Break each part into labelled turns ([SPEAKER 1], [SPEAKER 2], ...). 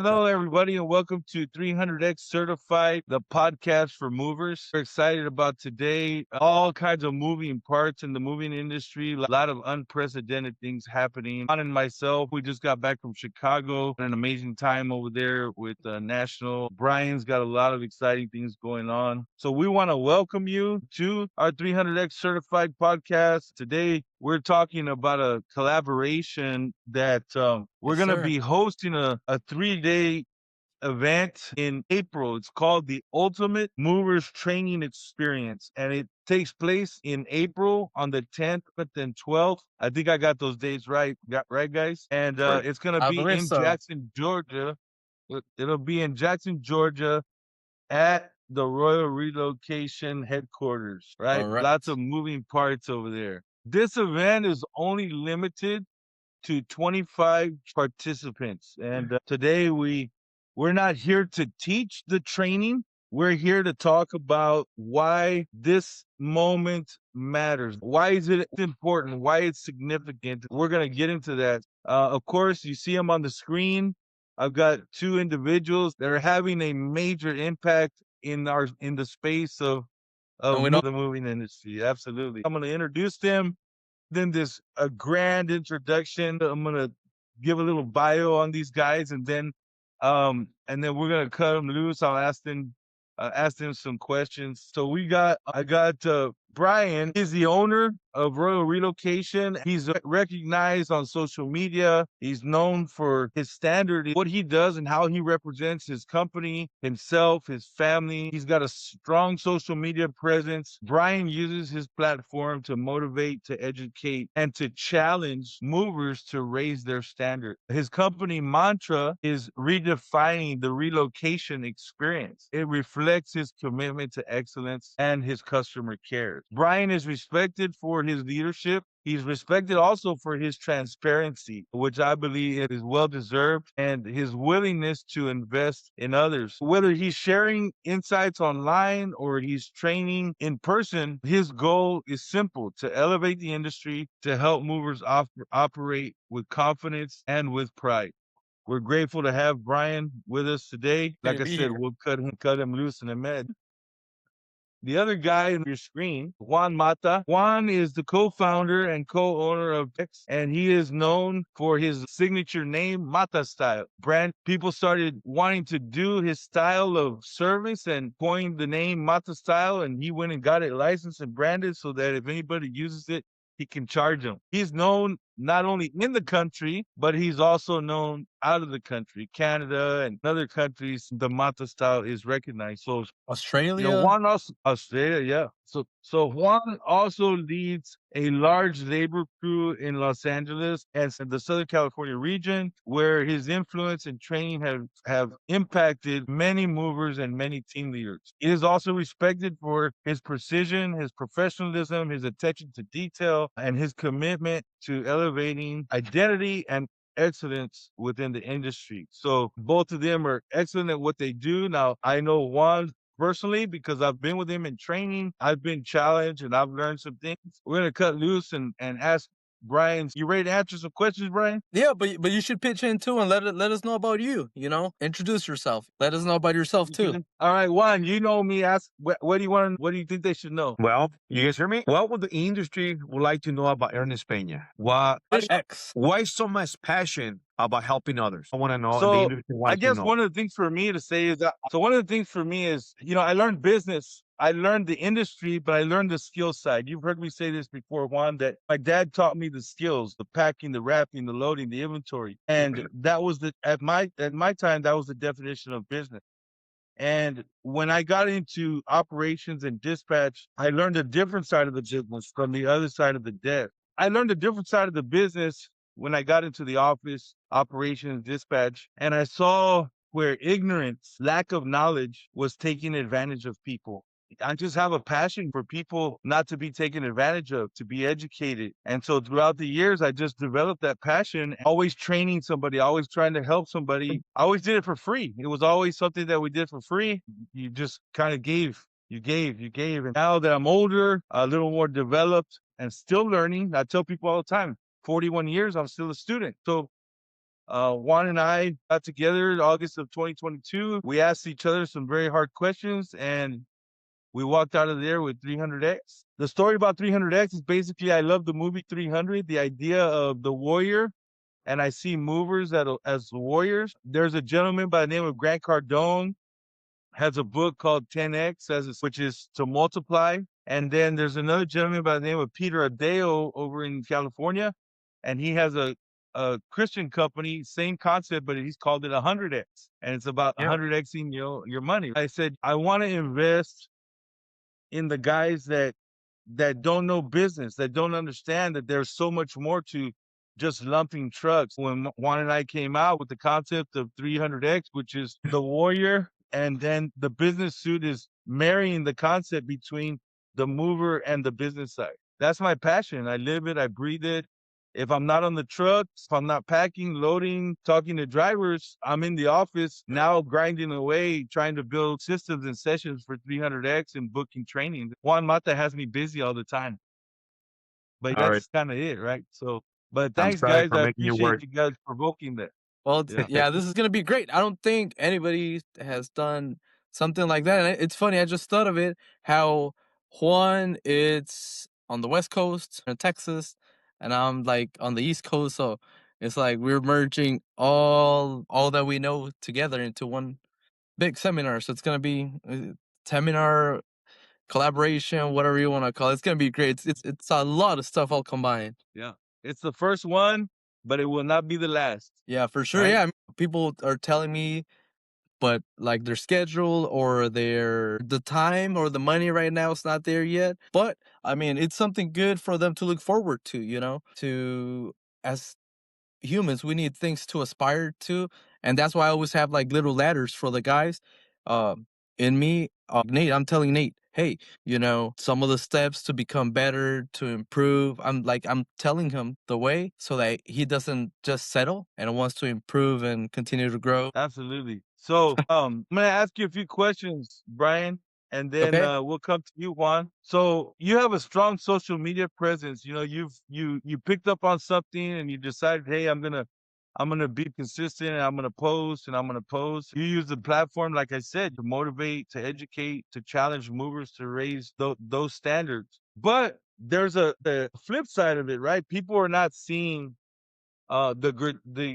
[SPEAKER 1] Hello, everybody, and welcome to 300X Certified, the podcast for movers. We're excited about today. All kinds of moving parts in the moving industry, a lot of unprecedented things happening. Juan and myself, we just got back from Chicago, an amazing time over there with National. Brian's got a lot of exciting things going on. So we want to welcome you to our 300X Certified podcast. Today, we're talking about a collaboration that we're
[SPEAKER 2] Yes,
[SPEAKER 1] going to
[SPEAKER 2] sir.
[SPEAKER 1] be hosting a 3-day event in April. It's called the Ultimate Movers Training Experience, and it takes place in April on the 10th and 12th. I think I got those dates right, right, guys? And
[SPEAKER 2] Right.
[SPEAKER 1] it's going to
[SPEAKER 2] I
[SPEAKER 1] be
[SPEAKER 2] believe
[SPEAKER 1] in
[SPEAKER 2] so.
[SPEAKER 1] Jackson, Georgia. It'll be in Jackson, Georgia at the Royal Relocation headquarters, right? Lots
[SPEAKER 2] Correct.
[SPEAKER 1] of moving parts over there. This event is only limited to 25 participants. And today we're not here to teach the training. We're here to talk about why this moment matters. Why is it important? Why it's significant? We're going to get into that. Of course, you see them on the screen. I've got two individuals that are having a major impact in the space of
[SPEAKER 2] And we
[SPEAKER 1] the moving industry. Absolutely. I'm going to introduce them, then this a grand introduction. I'm gonna give a little bio on these guys, and then we're gonna cut them loose. I'll ask them some questions. So I got Brian. He's the owner of Royal Relocation. He's recognized on social media. He's known for his standard, what he does and how he represents his company, himself, his family. He's got a strong social media presence. Brian uses his platform to motivate, to educate, and to challenge movers to raise their standard. His company mantra is redefining the relocation experience. It reflects his commitment to excellence and his customer care. Brian is respected for his leadership. He's respected also for his transparency, which I believe is well deserved, and his willingness to invest in others. Whether he's sharing insights online or he's training in person, his goal is simple: to elevate the industry, to help movers operate with confidence and with pride. We're grateful to have Brian with us today.
[SPEAKER 2] to
[SPEAKER 1] Like I
[SPEAKER 2] be
[SPEAKER 1] said,
[SPEAKER 2] here.
[SPEAKER 1] we'll cut him loose in a minute. The other guy on your screen, Juan Mata. Juan is the co-founder and co-owner of X, and he is known for his signature name, MataStyle. Brand people started wanting to do his style of service and coined the name MataStyle, and he went and got it licensed and branded so that if anybody uses it, he can charge them. He's known not only in the country, but he's also known out of the country, Canada and other countries. The Mata style is recognized. So
[SPEAKER 2] Australia.
[SPEAKER 1] Juan also Australia, yeah. So Juan also leads a large labor crew in Los Angeles and the Southern California region, where his influence and training have impacted many movers and many team leaders. He is also respected for his precision, his professionalism, his attention to detail, and his commitment to elevating identity and excellence within the industry. So both of them are excellent at what they do. Now, I know Juan personally because I've been with him in training. I've been challenged and I've learned some things. We're gonna cut loose and ask Brian. You ready to answer some questions, Brian?
[SPEAKER 2] Yeah, but you should pitch in too and let us know about you. Introduce yourself. Let us know about yourself too.
[SPEAKER 1] All right, Juan. You know me. Ask what do you want? What do you think they should know?
[SPEAKER 3] Well, you guys hear me? What would the industry would like to know about Ernest Peña?
[SPEAKER 2] X.
[SPEAKER 3] Why so much passion about helping others? I want to know, and the
[SPEAKER 1] So
[SPEAKER 3] industry
[SPEAKER 1] I
[SPEAKER 3] wants to
[SPEAKER 1] guess
[SPEAKER 3] know.
[SPEAKER 1] one of the things for me to say is that one of the things for me is, I learned business. I learned the industry, but I learned the skill side. You've heard me say this before, Juan, that my dad taught me the skills, the packing, the wrapping, the loading, the inventory. And that was at my time, that was the definition of business. And when I got into operations and dispatch, I learned a different side of the business from the other side of the desk. I learned a different side of the business when I got into the office, operations, dispatch, and I saw where ignorance, lack of knowledge was taking advantage of people. I just have a passion for people not to be taken advantage of, to be educated. And so throughout the years, I just developed that passion, always training somebody, always trying to help somebody. I always did it for free. It was always something that we did for free. You just kind of gave, you gave. And now that I'm older, a little more developed and still learning, I tell people all the time, 41 years, I'm still a student. So Juan and I got together in August of 2022. We asked each other some very hard questions, and we walked out of there with 300X. The story about 300X is basically I love the movie 300, the idea of the warrior, and I see movers as warriors. There's a gentleman by the name of Grant Cardone, has a book called 10X, which is to multiply. And then there's another gentleman by the name of Peter Adeo over in California, and he has a Christian company, same concept, but he's called it 100X, and it's about 100Xing your money. I said I want to invest in the guys that don't know business, that don't understand that there's so much more to just lumping trucks. When Juan and I came out with the concept of 300X, which is the warrior, and then the business suit is marrying the concept between the mover and the business side. That's my passion. I live it. I breathe it. If I'm not on the trucks, if I'm not packing, loading, talking to drivers, I'm in the office now grinding away, trying to build systems and sessions for 300X and booking training. Juan Mata has me busy all the time. But
[SPEAKER 3] All right.
[SPEAKER 1] that's kind of it, right? So, but
[SPEAKER 3] I'm
[SPEAKER 1] thanks,
[SPEAKER 3] sorry
[SPEAKER 1] guys.
[SPEAKER 3] for
[SPEAKER 1] I
[SPEAKER 3] making you
[SPEAKER 1] appreciate
[SPEAKER 3] work.
[SPEAKER 1] you guys provoking that.
[SPEAKER 2] Well,
[SPEAKER 1] Yeah.
[SPEAKER 2] yeah, this is gonna be great. I don't think anybody has done something like that. And it's funny, I just thought of it, how Juan, it's on the West Coast in Texas, and I'm like on the East Coast. So it's like we're merging all that we know together into one big seminar. So it's gonna be seminar collaboration, whatever you want to call it. It's gonna be great. It's a lot of stuff all combined.
[SPEAKER 1] Yeah. It's the first one, but it will not be the last.
[SPEAKER 2] Yeah, for sure.
[SPEAKER 1] Right?
[SPEAKER 2] Yeah, I mean, people are telling me, but like their schedule or the time or the money right now is not there yet. But I mean, it's something good for them to look forward to, to as humans, we need things to aspire to. And that's why I always have like little ladders for the guys. In me, Nate, I'm telling Nate, hey, some of the steps to become better, to improve. I'm telling him the way so that he doesn't just settle and wants to improve and continue to grow.
[SPEAKER 1] Absolutely. So, I'm gonna ask you a few questions, Brian, and then
[SPEAKER 2] Okay.
[SPEAKER 1] we'll come to you, Juan. So, you have a strong social media presence. You picked up on something and you decided, hey, I'm gonna be consistent and I'm gonna post and I'm gonna post. You use the platform, like I said, to motivate, to educate, to challenge movers to raise those standards. But there's the flip side of it, right? People are not seeing the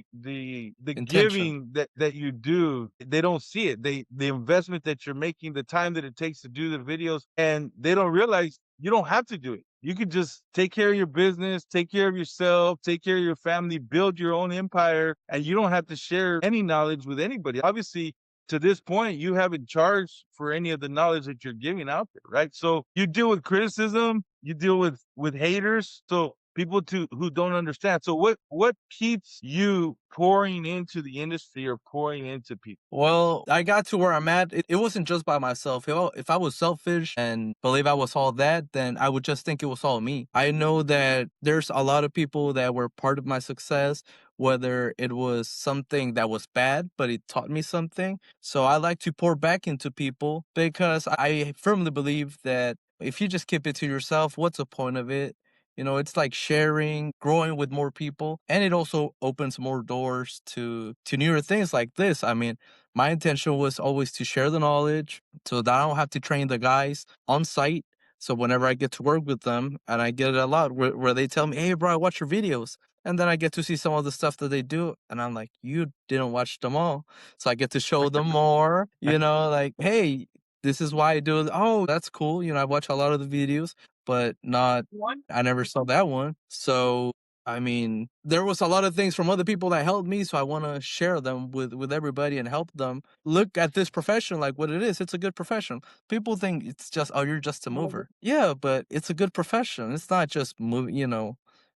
[SPEAKER 2] Intention.
[SPEAKER 1] giving that you do. They don't see it. The investment that you're making, the time that it takes to do the videos, and they don't realize you don't have to do it. You could just take care of your business, take care of yourself, take care of your family, build your own empire, and you don't have to share any knowledge with anybody. Obviously, to this point, you haven't charged for any of the knowledge that you're giving out there, right? So you deal with criticism, you deal with haters, so people who don't understand. So what keeps you pouring into the industry or pouring into people?
[SPEAKER 2] Well, I got to where I'm at. It wasn't just by myself. If I was selfish and believe I was all that, then I would just think it was all me. I know that there's a lot of people that were part of my success, whether it was something that was bad, but it taught me something. So I like to pour back into people because I firmly believe that if you just keep it to yourself, what's the point of it? It's like sharing, growing with more people, and it also opens more doors to newer things like this. I mean, my intention was always to share the knowledge so that I don't have to train the guys on site. So whenever I get to work with them, and I get it a lot where they tell me, hey, bro, I watch your videos. And then I get to see some of the stuff that they do. And I'm like, you didn't watch them all. So I get to show them more, like, hey, this is why I do it. Oh, that's cool. I watch a lot of the videos, but I never saw that one. So I mean, there was a lot of things from other people that helped me, so I want to share them with everybody and help them look at this profession like what it is. It's a good profession. People think it's just, oh, you're just a mover. Yeah, but it's a good profession. It's not just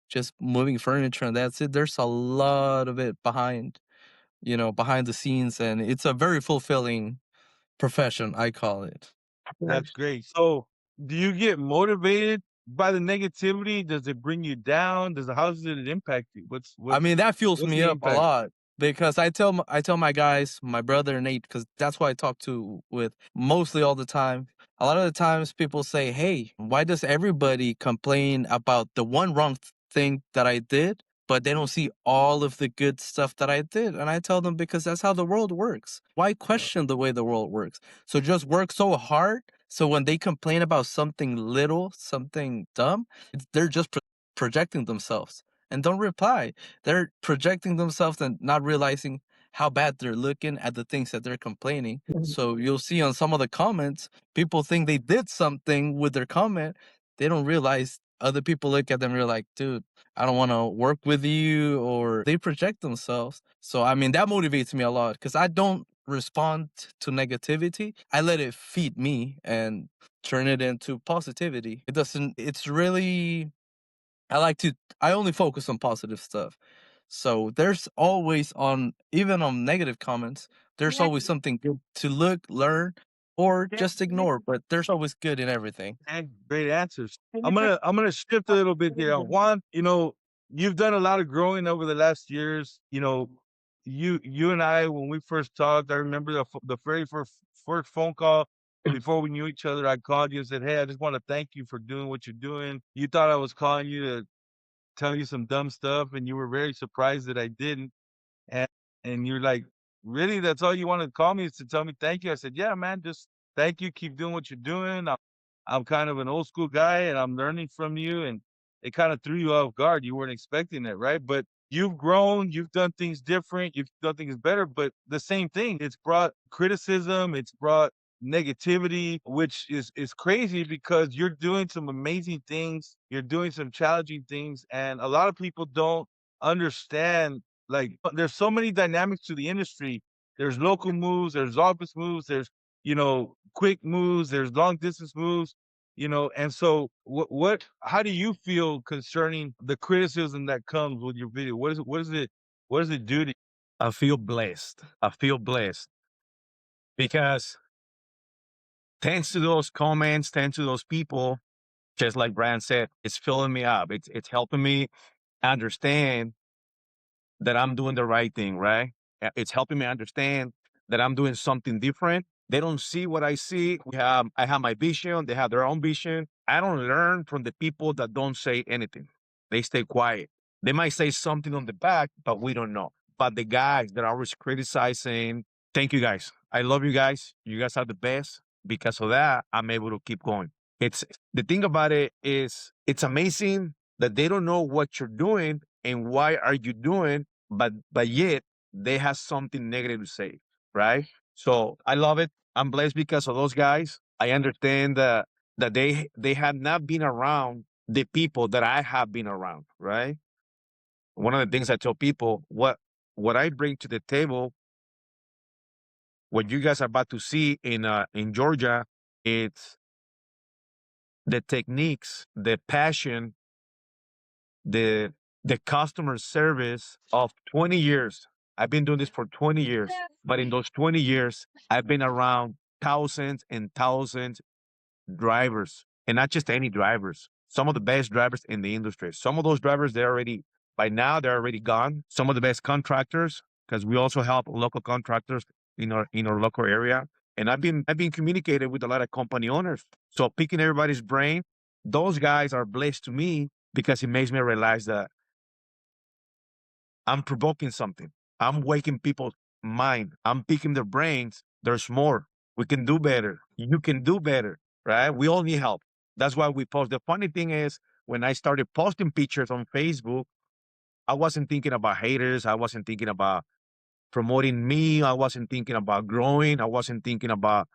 [SPEAKER 2] just moving furniture and that's it. There's a lot of it behind the scenes, and it's a very fulfilling profession, I call it.
[SPEAKER 1] That's great. So do you get motivated by the negativity? Does it bring you down? How does it impact you?
[SPEAKER 2] I mean, that fuels
[SPEAKER 1] what's
[SPEAKER 2] me
[SPEAKER 1] the
[SPEAKER 2] up a
[SPEAKER 1] impact?
[SPEAKER 2] lot because I tell my guys, my brother Nate, because that's who I talk to with mostly all the time. A lot of the times people say, hey, why does everybody complain about the one wrong thing that I did? but they don't see all of the good stuff that I did. And I tell them, because that's how the world works. Why question the way the world works? So just work so hard. So when they complain about something little, something dumb, they're just projecting themselves, and don't reply. They're projecting themselves and not realizing how bad they're looking at the things that they're complaining. So you'll see on some of the comments, people think they did something with their comment. They don't realize other people look at them and you're like, dude, I don't want to work with you, or they project themselves. So, I mean, that motivates me a lot because I don't respond to negativity. I let it feed me and turn it into positivity. It doesn't, it's really, I only focus on positive stuff. So there's always even on negative comments, there's always something good to look, learn, or just ignore, but there's always good in everything.
[SPEAKER 1] And great answers. I'm gonna shift a little bit here. Juan, you've done a lot of growing over the last years. You and I, when we first talked, I remember the very first phone call before we knew each other. I called you and said, "Hey, I just want to thank you for doing what you're doing." You thought I was calling you to tell you some dumb stuff, and you were very surprised that I didn't. And and you're like, "Really? That's all you wanted to call me, is to tell me thank you?" I said, "Yeah, man, just thank you. Keep doing what you're doing. I'm kind of an old school guy, and I'm learning from you." And it kind of threw you off guard. You weren't expecting it, right? But you've grown, you've done things different, you've done things better, but the same thing. It's brought criticism, it's brought negativity, which is crazy because you're doing some amazing things, you're doing some challenging things, and a lot of people don't understand. Like, there's so many dynamics to the industry. There's local moves, there's office moves, there's quick moves, there's long distance moves, and so how do you feel concerning the criticism that comes with your video? What does it do to you?
[SPEAKER 3] I feel blessed. I feel blessed because thanks to those comments, thanks to those people, just like Bryan said, it's filling me up. It's helping me understand that I'm doing the right thing, right? It's helping me understand that I'm doing something different. They don't see what I see. I have my vision. They have their own vision. I don't learn from the people that don't say anything. They stay quiet. They might say something on the back, but we don't know. But the guys that are always criticizing, thank you guys. I love you guys. You guys are the best. Because of that, I'm able to keep going. It's the thing about it is it's amazing that they don't know what you're doing and why are you doing, but yet they have something negative to say, right? So I love it. I'm blessed because of those guys. I understand that they have not been around the people that I have been around, right? One of the things I tell people, what I bring to the table, what you guys are about to see in Georgia, it's the techniques, the passion, the the customer service of 20 years. I've been doing this for 20 years, but in those 20 years, I've been around thousands and thousands drivers, and not just any drivers. Some of the best drivers in the industry. Some of those drivers, by now they're already gone. Some of the best contractors, because we also help local contractors in our local area. And I've been communicating with a lot of company owners. So picking everybody's brain, those guys are blessed to me because it makes me realize that I'm provoking something. I'm waking people's mind. I'm picking their brains. There's more. We can do better. You can do better, right? We all need help. That's why we post. The funny thing is, when I started posting pictures on Facebook, I wasn't thinking about haters. I wasn't thinking about promoting me. I wasn't thinking about growing. I wasn't thinking about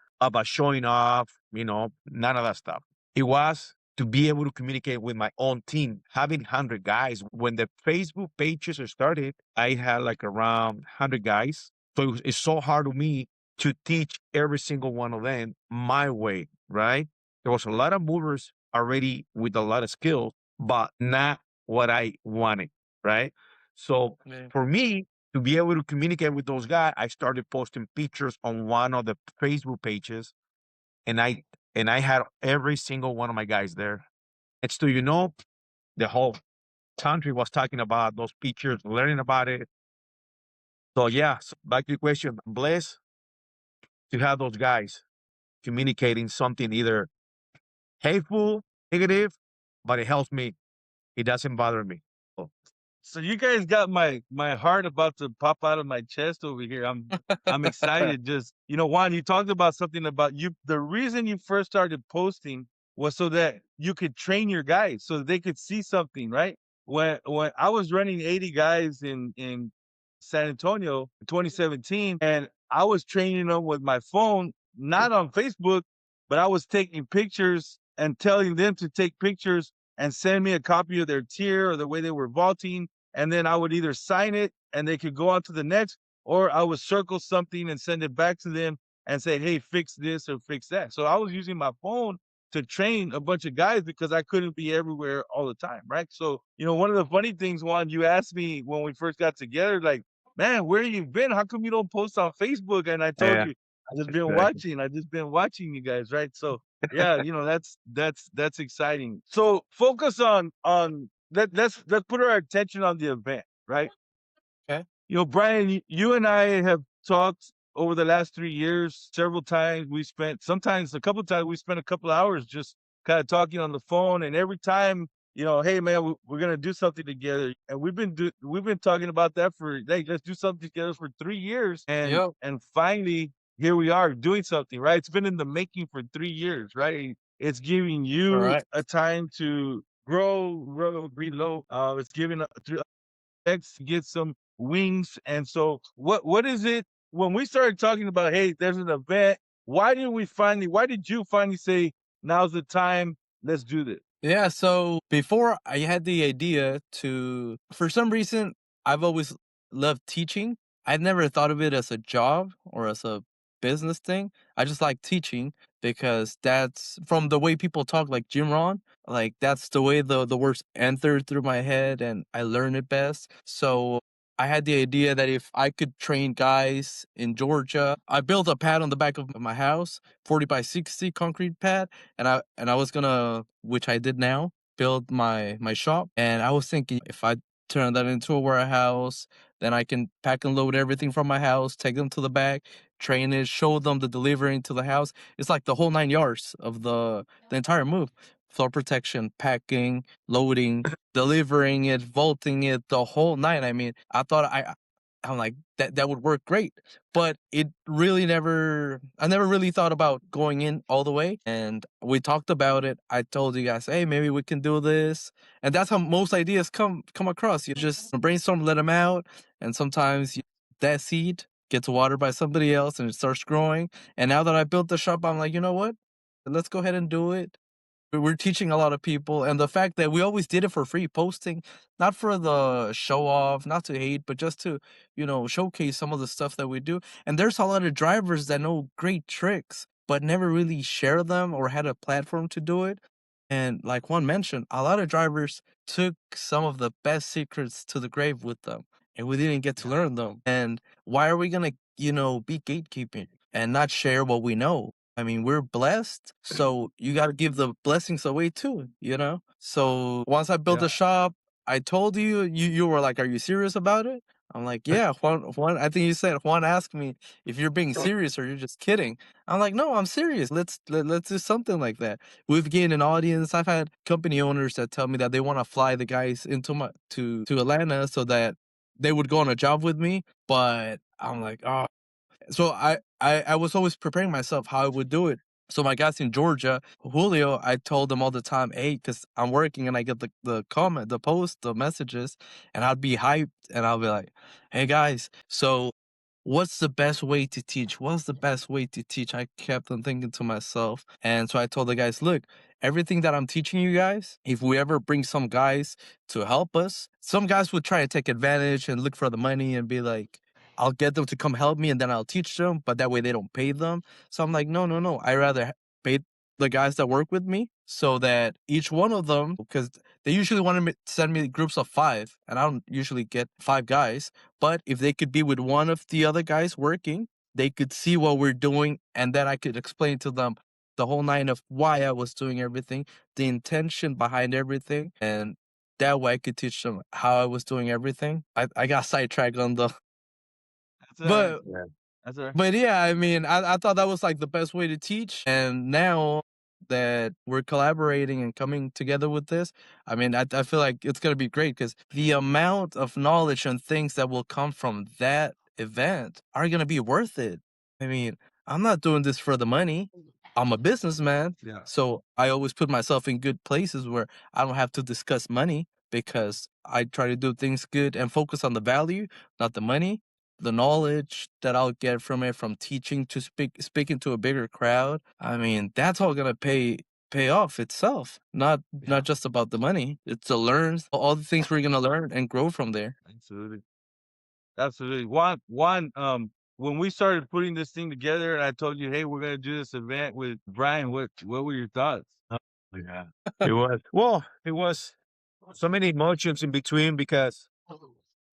[SPEAKER 3] showing off, none of that stuff. It was to be able to communicate with my own team, having 100 guys. When the Facebook pages started, I had like around 100 guys. So it's so hard to me to teach every single one of them my way, right? There was a lot of movers already with a lot of skills, but not what I wanted, right? So
[SPEAKER 2] Yeah.
[SPEAKER 3] for me to be able to communicate with those guys, I started posting pictures on one of the Facebook pages, and I had every single one of my guys there. It's to the whole country was talking about those pictures, learning about it. So yeah, so back to your question, I'm blessed to have those guys communicating something either hateful, negative, but it helps me. It doesn't bother me.
[SPEAKER 1] So you guys got my heart about to pop out of my chest over here. I'm excited. Just Juan, you talked about something about you. The reason you first started posting was so that you could train your guys, so that they could see something, right? When I was running 80 guys in San Antonio in 2017, and I was training them with my phone, not on Facebook, but I was taking pictures and telling them to take pictures and send me a copy of their tier or the way they were vaulting. And then I would either sign it and they could go on to the next, or I would circle something and send it back to them and say, hey, fix this or fix that. So I was using my phone to train a bunch of guys because I couldn't be everywhere all the time, right? So, one of the funny things, Juan, you asked me when we first got together, like, man, where you been? How come you don't post on Facebook? And I told
[SPEAKER 3] Yeah,
[SPEAKER 1] you, I just been watching you guys, right? So yeah, that's exciting. So focus on let's put our attention on the event, right?
[SPEAKER 2] Okay.
[SPEAKER 1] Bryan, you and I have talked over the last 3 years several times. Sometimes a couple of times we spent a couple of hours just kind of talking on the phone, and every time, hey man, we're gonna do something together, and we've been talking about that for, hey, let's do something together for 3 years, and
[SPEAKER 2] Yep.
[SPEAKER 1] finally here we are doing something, right? It's been in the making for 3 years, right? It's giving you
[SPEAKER 2] Correct.
[SPEAKER 1] a time to grow, reload. It's giving X get some wings. And so what is it when we started talking about, hey, there's an event, why did you finally say now's the time, let's do this?
[SPEAKER 2] Yeah, so before I had the idea to, for some reason, I've always loved teaching. I'd never thought of it as a job or as a business thing. I just like teaching because that's from the way people talk, like Jim Ron, like that's the way the words enter through my head and I learn it best. So I had the idea that if I could train guys in Georgia, I built a pad on the back of my house, 40 by 60 concrete pad, and I was gonna, which I did now, build my shop. And I was thinking if I turn that into a warehouse, then I can pack and load everything from my house, take them to the back, train it, show them the delivery to the house. It's like the whole 9 yards of the entire move. Floor protection, packing, loading, delivering it, vaulting it, the whole nine. I mean, I'm like, that would work great. But it really I never really thought about going in all the way. And we talked about it. I told you guys, hey, maybe we can do this. And that's how most ideas come across. You just brainstorm, let them out. And sometimes that seed gets watered by somebody else and it starts growing. And now that I built the shop, I'm like, you know what? Let's go ahead and do it. We're teaching a lot of people, and the fact that we always did it for free, posting, not for the show off, not to hate, but just to, showcase some of the stuff that we do. And there's a lot of drivers that know great tricks, but never really share them or had a platform to do it. And like Juan mentioned, a lot of drivers took some of the best secrets to the grave with them, and we didn't get to
[SPEAKER 1] Yeah.
[SPEAKER 2] learn them. And why are we gonna, be gatekeeping and not share what we know? I mean, we're blessed, so you got to give the blessings away too. So once I built
[SPEAKER 1] Yeah.
[SPEAKER 2] a shop, I told you were like, "Are you serious about it?" I'm like, "Yeah." Juan, I think you said Juan asked me if you're being serious or you're just kidding. I'm like, "No, I'm serious. Let's do something like that." We've gained an audience. I've had company owners that tell me that they want to fly the guys into to Atlanta so that they would go on a job with me, but I'm like, oh, so I was always preparing myself how I would do it. So my guys in Georgia, Julio, I told them all the time, hey, because I'm working and I get the comment, the post, the messages, and I'd be hyped and I'll be like, hey guys, so what's the best way to teach? What's the best way to teach? I kept on thinking to myself. And so I told the guys, look, everything that I'm teaching you guys, if we ever bring some guys to help us, some guys would try to take advantage and look for the money and be like, I'll get them to come help me and then I'll teach them, but that way they don't pay them. So I'm like, no, no, no. I rather pay the guys that work with me so that each one of them, because they usually want to send me groups of 5, and I don't usually get 5 guys. But if they could be with one of the other guys working, they could see what we're doing, and then I could explain to them the whole nine of why I was doing everything, the intention behind everything, and that way I could teach them how I was doing everything. I got sidetracked on the
[SPEAKER 1] That's all right.
[SPEAKER 2] but
[SPEAKER 3] yeah.
[SPEAKER 1] That's all right.
[SPEAKER 2] but yeah, I mean, I thought that was like the best way to teach, and now that we're collaborating and coming together with this, I mean, I feel like it's going to be great because the amount of knowledge and things that will come from that event are going to be worth it. I mean, I'm not doing this for the money. I'm a businessman.
[SPEAKER 1] Yeah.
[SPEAKER 2] So I always put myself in good places where I don't have to discuss money because I try to do things good and focus on the value, not the money, the knowledge that I'll get from it, from teaching to speaking to a bigger crowd. I mean, that's all gonna pay off itself. Not just about the money. It's to learn all the things we're gonna learn and grow from there.
[SPEAKER 1] Absolutely. Absolutely. One, when we started putting this thing together and I told you, hey, we're gonna do this event with Bryan, what were your thoughts?
[SPEAKER 3] Yeah. It was so many emotions in between because,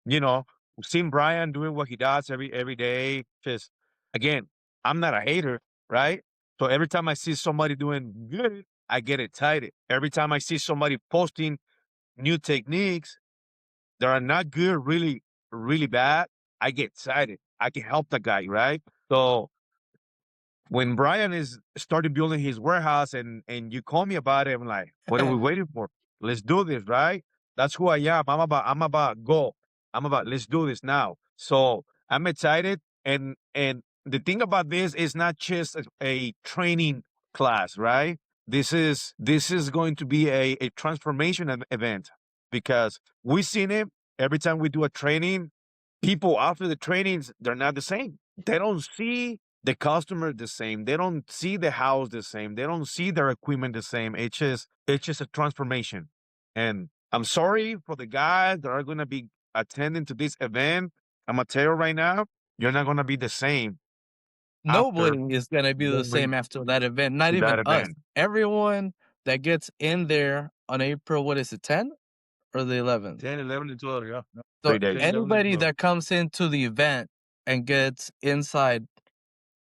[SPEAKER 3] you know, seeing Bryan doing what he does every day, just again, I'm not a hater, right? So every time I see somebody doing good, I get excited. Every time I see somebody posting new techniques that are not good, really, really bad, I get excited. I can help the guy, right? So when Bryan is started building his warehouse and you call me about it, I'm like, what are we waiting for? Let's do this, right? That's who I am. I'm about go. I'm about let's do this now. So I'm excited. And the thing about this is not just a training class, right? This is going to be a transformation event because we've seen it every time we do a training. People after the trainings, they're not the same. They don't see the customer the same. They don't see the house the same. They don't see their equipment the same. It's just a transformation. And I'm sorry for the guys that are gonna be attending to this event. I'm gonna tell you right now, you're not gonna be the same after
[SPEAKER 2] Nobody is gonna be the
[SPEAKER 3] going
[SPEAKER 2] same after that event, not
[SPEAKER 3] to that
[SPEAKER 2] even us.
[SPEAKER 3] event.
[SPEAKER 2] Everyone that gets in there on April, what is it, 10 or the 11th?
[SPEAKER 1] 10, 11, and 12, yeah. No,
[SPEAKER 2] So
[SPEAKER 3] 3 days.
[SPEAKER 1] 10, 11, and
[SPEAKER 2] anybody
[SPEAKER 1] 12.
[SPEAKER 2] that comes into the event and gets inside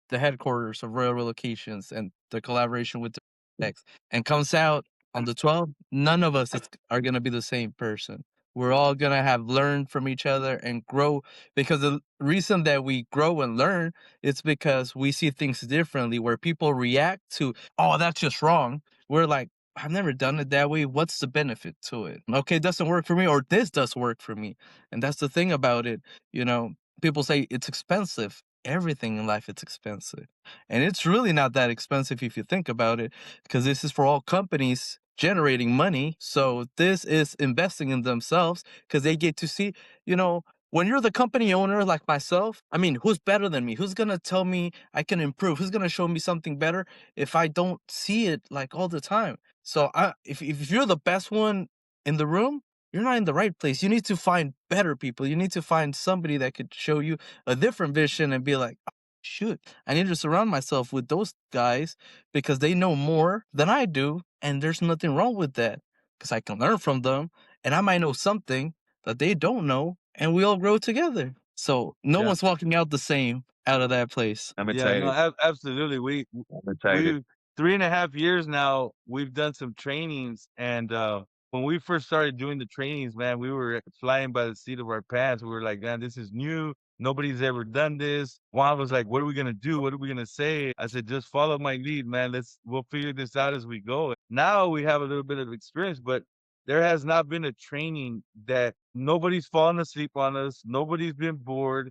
[SPEAKER 2] the headquarters of Royal Relocations and the collaboration with the X and comes out on the 12th, none of us are going to be the same person. We're all going to have learned from each other and grow because the reason that we grow and learn is because we see things differently where people react to, oh, that's just wrong. We're like, I've never done it that way. What's the benefit to it? Okay, it doesn't work for me, or this does work for me. And that's the thing about it. You know, people say it's expensive. Everything in life, it's expensive. And it's really not that expensive if you think about it, because this is for all companies generating money. So this is investing in themselves because they get to see, you know, when you're the company owner like myself, I mean, who's better than me? Who's going to tell me I can improve? Who's going to show me something better if I don't see it like all the time? So if you're the best one in the room, you're not in the right place. You need to find better people. You need to find somebody that could show you a different vision and be like, "Oh, shoot, I need to surround myself with those guys because they know more than I do. And there's nothing wrong with that because I can learn from them and I might know something that they don't know and we all grow together." So no
[SPEAKER 1] Yeah.
[SPEAKER 2] one's walking out the same out of that place.
[SPEAKER 3] I'm
[SPEAKER 1] Yeah, no,
[SPEAKER 3] excited.
[SPEAKER 1] absolutely.
[SPEAKER 3] I'm excited.
[SPEAKER 1] We 3.5 years now, we've done some trainings. And when we first started doing the trainings, man, we were flying by the seat of our pants. We were like, man, this is new. Nobody's ever done this. Juan was like, what are we gonna do? What are we gonna say? I said, just follow my lead, man. We'll figure this out as we go. Now we have a little bit of experience, but there has not been a training that nobody's fallen asleep on us. Nobody's been bored.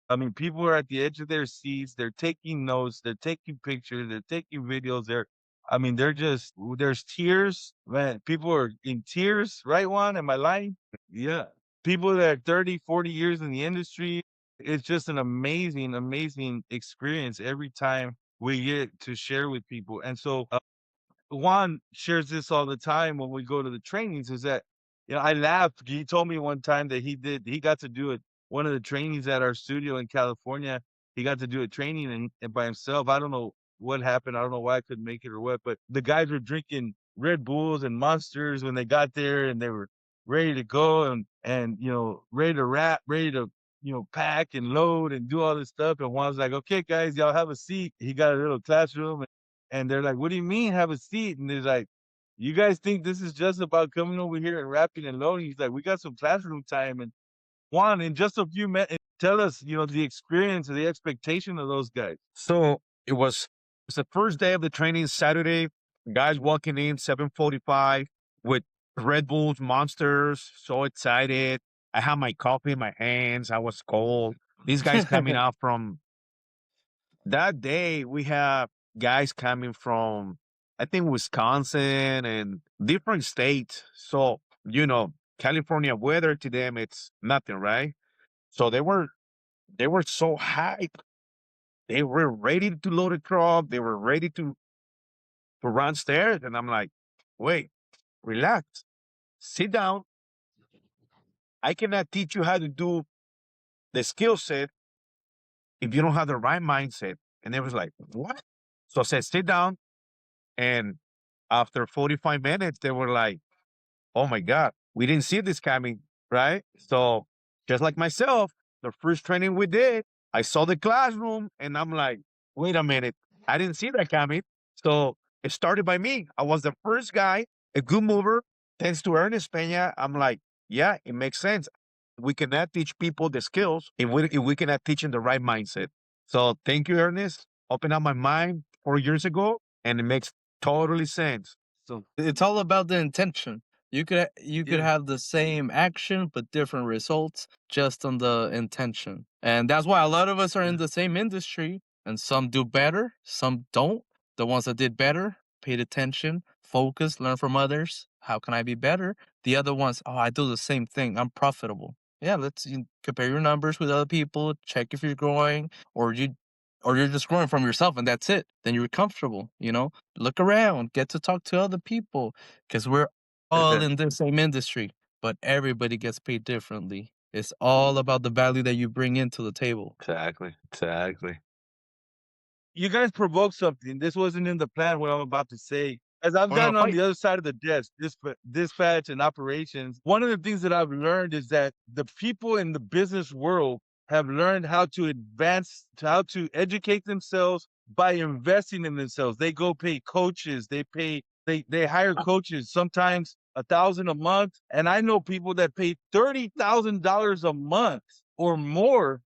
[SPEAKER 1] I mean, people are at the edge of their seats. They're taking notes. They're taking pictures. They're taking videos. I mean, there's tears, man. People are in tears, right, Juan? Am I lying? Yeah. People that are 30, 40 years in the industry. It's just an amazing, amazing experience every time we get to share with people. And so, Juan shares this all the time when we go to the trainings is that, I laughed. He told me one time that he got to do it. One of the trainings at our studio in California, he got to do a training and by himself. I don't know what happened. I don't know why I couldn't make it or what, but the guys were drinking Red Bulls and Monsters when they got there and they were ready to go and, ready to rap, ready to, pack and load and do all this stuff. And Juan's like, okay, guys, y'all have a seat. He got a little classroom and they're like, "What do you mean have a seat?" And he's like, "You guys think this is just about coming over here and rapping and loading?" He's like, "We got some classroom time." And Juan, in just a few minutes, tell us, the experience or the expectation of those guys.
[SPEAKER 3] So it was the first day of the training, Saturday. Guys walking in 7:45 with Red Bulls, Monsters, so excited. I had my coffee in my hands. I was cold. These guys coming out from that day. We have guys coming from, I think, Wisconsin and different states. So, California weather to them, it's nothing, right? So they were so hyped. They were ready to load a truck. They were ready to run stairs. And I'm like, wait, relax, sit down. I cannot teach you how to do the skill set if you don't have the right mindset. And they was like, what? So I said, sit down. And after 45 minutes, they were like, oh my God, we didn't see this coming, right? So just like myself, the first training we did, I saw the classroom and I'm like, wait a minute, I didn't see that coming. So it started by me. I was the first guy, a good mover, thanks to Ernest Peña. I'm like, yeah, it makes sense. We cannot teach people the skills if we cannot teach them the right mindset. So thank you, Ernest. Open up my mind 4 years ago, and it makes totally sense.
[SPEAKER 2] So it's all about the intention. You could
[SPEAKER 1] Yeah.
[SPEAKER 2] have the same action but different results just on the intention. And that's why a lot of us are in the same industry and some do better, some don't. The ones that did better paid attention, focused, learn from others. How can I be better? The other ones, oh, I do the same thing. I'm profitable. Yeah, compare your numbers with other people, check if you're growing or you're just growing from yourself and that's it. Then you're comfortable. Look around, get to talk to other people because we're all in the same industry, but everybody gets paid differently. It's all about the value that you bring into the table.
[SPEAKER 3] Exactly. Exactly.
[SPEAKER 1] You guys provoked something. This wasn't in the plan, what I'm about to say. As I've
[SPEAKER 3] We're gonna
[SPEAKER 1] gotten on
[SPEAKER 3] fight.
[SPEAKER 1] the other side of the desk, dispatch and operations, one of the things that I've learned is that the people in the business world have learned how to advance, how to educate themselves by investing in themselves. They go pay coaches, they hire coaches, sometimes 1,000 a month. And I know people that pay $30,000 a month or more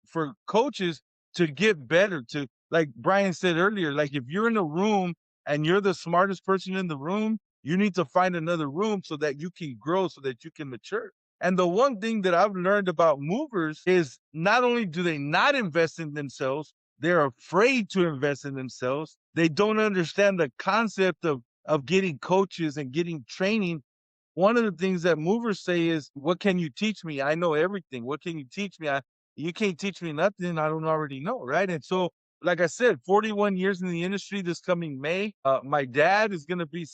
[SPEAKER 1] for coaches to get better, to, like Bryan said earlier, like if you're in a room and you're the smartest person in the room, you need to find another room so that you can grow, so that you can mature. And the one thing that I've learned about movers is not only do they not invest in themselves, they're afraid to invest in themselves. They don't understand the concept of getting coaches and getting training. One of the things that movers say is, what can you teach me? I know everything. What can you teach me? You can't teach me nothing I don't already know, right? And so, like I said, 41 years in the industry this coming May. My dad is going to be,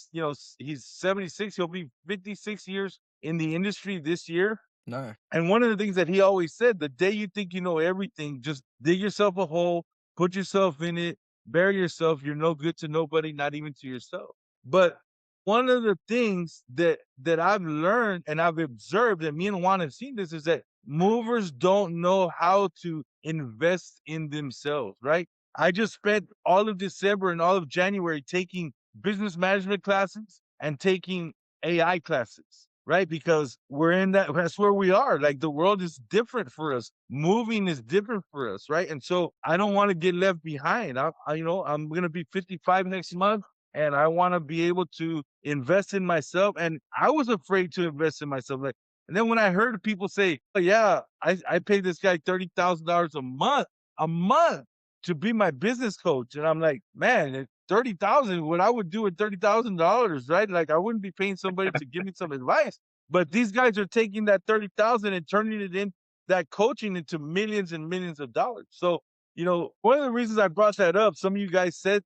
[SPEAKER 1] he's 76. He'll be 56 years in the industry this year.
[SPEAKER 2] No.
[SPEAKER 1] And one of the things that he always said, the day you think you know everything, just dig yourself a hole, put yourself in it, bury yourself. You're no good to nobody, not even to yourself. But one of the things that I've learned and I've observed, and me and Juan have seen this, is that movers don't know how to invest in themselves, right? I just spent all of December and all of January taking business management classes and taking AI classes, right? Because that's where we are. Like the world is different for us. Moving is different for us, right? And so I don't want to get left behind. I'm going to be 55 next month and I want to be able to invest in myself. And I was afraid to invest in myself. Like, and then when I heard people say, oh yeah, I paid this guy $30,000 a month to be my business coach. And I'm like, man, 30,000, what I would do with $30,000, right? Like I wouldn't be paying somebody to give me some advice. But these guys are taking that 30,000 and turning it in that coaching into millions and millions of dollars. So, one of the reasons I brought that up, some of you guys said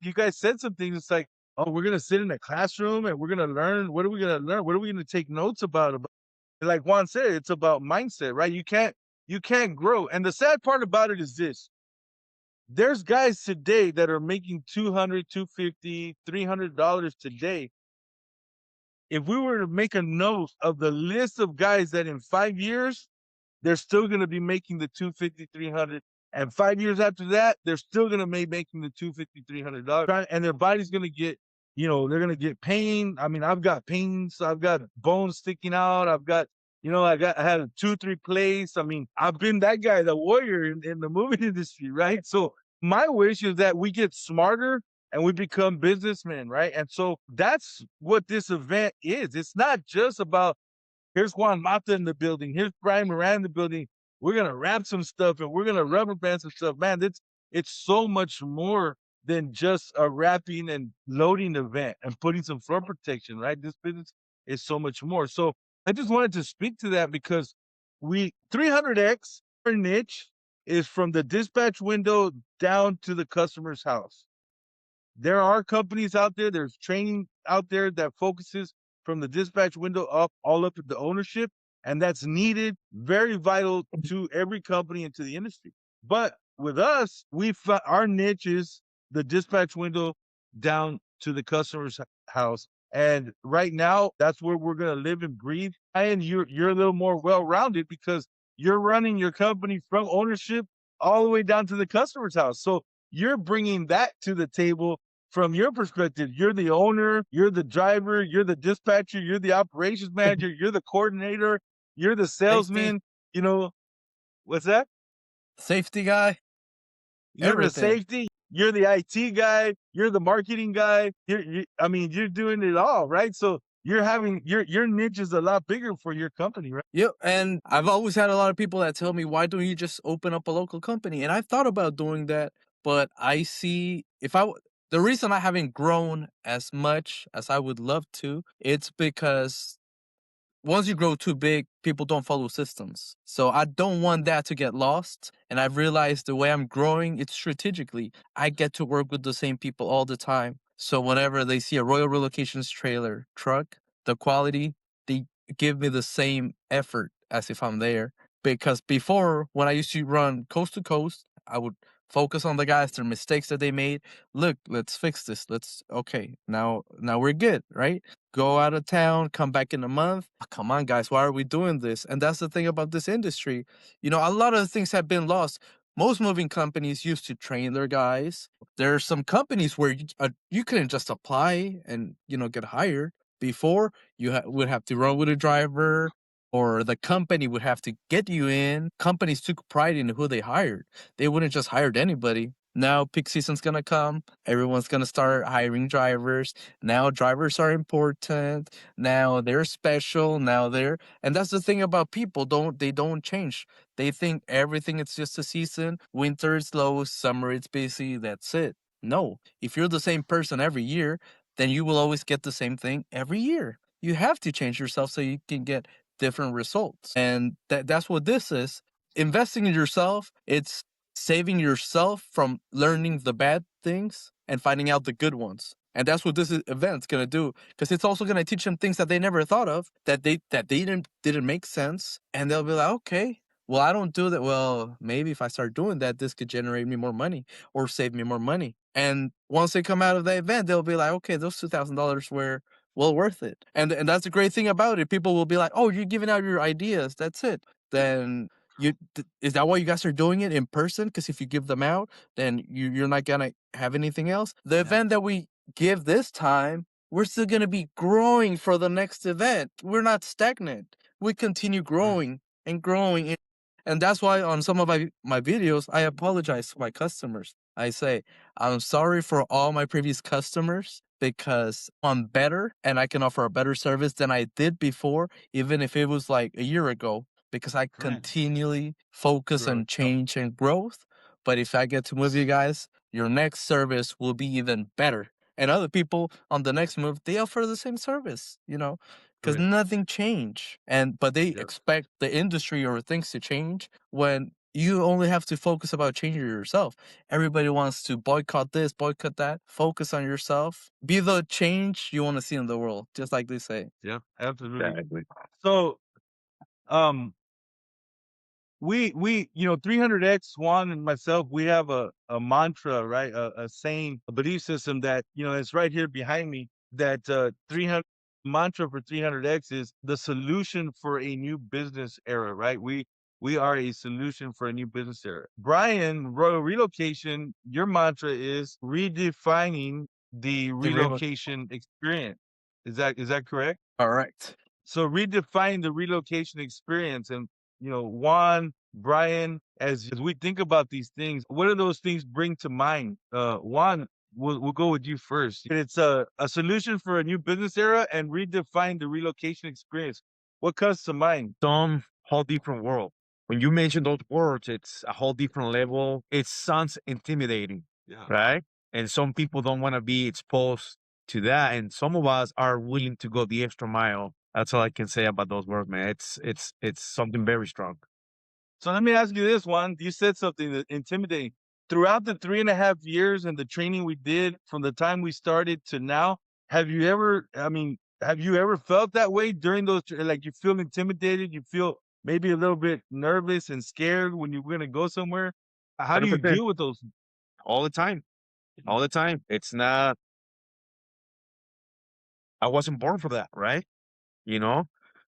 [SPEAKER 1] some things. It's like, oh, we're gonna sit in a classroom and we're gonna learn. What are we gonna learn? What are we gonna take notes about? Like Juan said, it's about mindset, right? You can't grow. And the sad part about it is this: there's guys today that are making $200, $250, $300 today. If we were to make a note of the list of guys that in 5 years, they're still going to be making the 250, 300. And 5 years after that, they're still going to be making the 250, $300. And their body's going to get, they're going to get pain. I mean, I've got pains. I've got bones sticking out. I've got, I had a tooth replaced. I mean, I've been that guy, the warrior in the movie industry, right? So my wish is that we get smarter and we become businessmen, right? And so that's what this event is. It's not just about here's Juan Mata in the building, here's Bryan Moran in the building. We're gonna wrap some stuff and we're gonna rubber band some stuff. Man, it's so much more than just a wrapping and loading event and putting some floor protection, right? This business is so much more. So I just wanted to speak to that because we 300X, our niche is from the dispatch window down to the customer's house. There are companies out there, there's training out there that focuses from the dispatch window up all up to the ownership, and that's needed, very vital to every company and to the industry. But with us, our niche is the dispatch window down to the customer's house. And right now, that's where we're gonna live and breathe. And you're a little more well-rounded because you're running your company from ownership all the way down to the customer's house. So you're bringing that to the table from your perspective. You're the owner, you're the driver, you're the dispatcher, you're the operations manager, you're the coordinator, you're the
[SPEAKER 2] Safety,
[SPEAKER 1] salesman. You know, what's that?
[SPEAKER 2] safety guy,
[SPEAKER 1] You're the
[SPEAKER 2] everything.
[SPEAKER 1] safety, you're the IT guy, you're the marketing guy. I mean, you're doing it all, right? So you're having your niche is a lot bigger for your company, right?
[SPEAKER 2] Yep, and I've always had a lot of people that tell me, "Why don't you just open up a local company?" And I've thought about doing that, but I see the reason I haven't grown as much as I would love to, it's because once you grow too big, people don't follow systems. So I don't want that to get lost. And I've realized the way I'm growing, it's strategically. I get to work with the same people all the time. So whenever they see a Royal Relocations trailer truck, the quality, they give me the same effort as if I'm there. Because before, when I used to run coast to coast, I would focus on the guys, their mistakes that they made. Look, let's fix this. Okay, now we're good, right? Go out of town, come back in a month. Oh, come on, guys, why are we doing this? And that's the thing about this industry. You know, a lot of things have been lost. Most moving companies used to train their guys. There are some companies where you couldn't just apply and, get hired. Before, you would have to run with a driver, or the company would have to get you in. Companies took pride in who they hired. They wouldn't just hire anybody. Now peak season's gonna come. Everyone's gonna start hiring drivers. Now drivers are important. Now they're special. And that's the thing about people. They don't change. They think everything is just a season. Winter is slow, summer it's busy. That's it. No, if you're the same person every year, then you will always get the same thing every year. You have to change yourself so you can get different results. And that's what this is. Investing in yourself, it's saving yourself from learning the bad things and finding out the good ones. And that's what this event's gonna do, because it's also gonna teach them things that they never thought of, that they didn't make sense, and they'll be like, okay, well, I don't do that. Well, maybe if I start doing that, this could generate me more money or save me more money. And once they come out of the event, they'll be like, okay, those $2,000 were well worth it. And that's the great thing about it. People will be like, oh, you're giving out your ideas. That's it. Then is that why you guys are doing it in person? Because if you give them out, then you're not gonna have anything else. The event that we give this time, we're still gonna be growing for the next event. We're not stagnant. We continue growing and growing. And that's why on some of my videos, I apologize to my customers. I say, I'm sorry for all my previous customers because I'm better and I can offer a better service than I did before, even if it was like a year ago, because I continually focus on change and growth. But if I get to move you guys, your next service will be even better. And other people on the next move, they offer the same service, because nothing changed. But they expect the industry or things to change when you only have to focus about changing yourself. Everybody wants to boycott this, boycott that. Focus on yourself. Be the change you want to see in the world, just like they say.
[SPEAKER 1] Yeah, absolutely.
[SPEAKER 3] Exactly.
[SPEAKER 1] So, we 300X, Juan and myself, we have a mantra, right? A saying, a belief system that, it's right here behind me, that 300 mantra for 300X is the solution for a new business era, right? We are a solution for a new business era. Bryan, Royal Relocation, your mantra is redefining the relocation experience. Is that correct?
[SPEAKER 2] Correct.
[SPEAKER 1] So redefine the relocation experience. And, Juan, Bryan, as we think about these things, what do those things bring to mind? Juan, we'll go with you first. It's a solution for a new business era and redefine the relocation experience. What comes to mind?
[SPEAKER 3] Some whole different world. When you mention those words, it's a whole different level. It sounds intimidating, right? And some people don't want to be exposed to that, and some of us are willing to go the extra mile. That's all I can say about those words, man. It's something very strong.
[SPEAKER 1] So let me ask you this one. You said something that intimidating. Throughout the 3.5 years and the training we did from the time we started to now, have you ever, have you ever felt that way during those, like you feel intimidated, you feel maybe a little bit nervous and scared when you're going to go somewhere? How do you
[SPEAKER 3] 100%.
[SPEAKER 1] deal with those?
[SPEAKER 3] All the time. All the time. It's not, I wasn't born for that, right? You know,